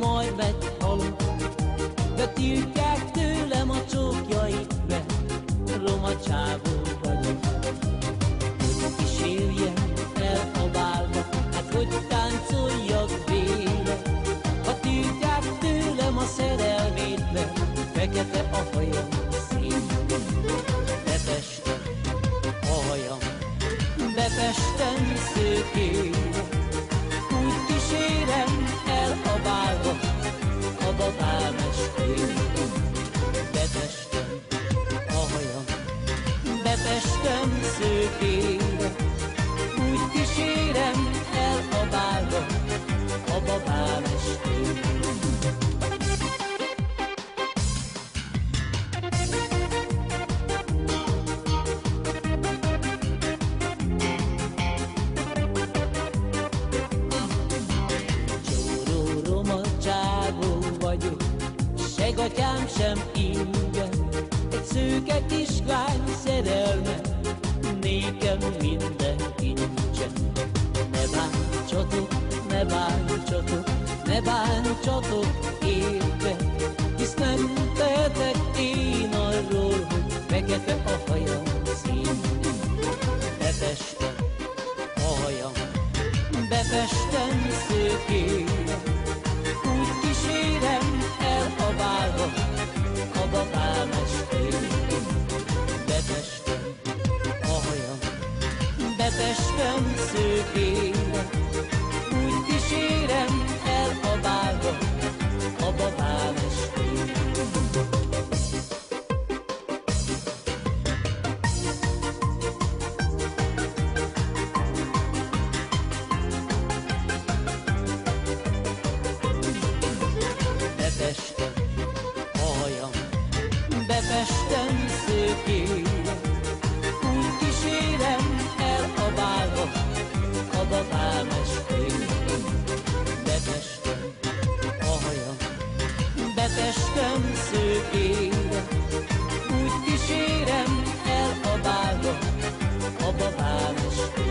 majd meghalok. Betiltják tőlem a csókjait, mert roma csávó vagyok. Hogy kísérjem el a bálba, hát hogy táncoljak véle. Ha tiltják tőlem a szerelmét, mert fekete a hajam szép. Befestem a hajam, befestem szőkére, úgy kísérem el a bálba, a babám estére. Befestem a hajam, befestem szőkére, úgy kísérem el a bálba, a babám estére. Segatyám sem ingyen, egy szőke kislány szerelme, nékem minden kincsen. Ne bántsatok, ne bántsatok, ne bántsatok érte, hisz nem tehetek én arról, hogy fekete a hajam szín. Befestem a hajam, befestem szőkére, úgy kísérem el a bálba, a babám estére. Befestem a hajam, befestem szőkére, úgy kísérem el a bálba, a babám estére. Befestem a hajam, befestem szőkére, úgy kísérem el a bálba, a babám estére. Befestem a hajam, befestem szőkére, úgy kísérem el a bálba, a babám estére.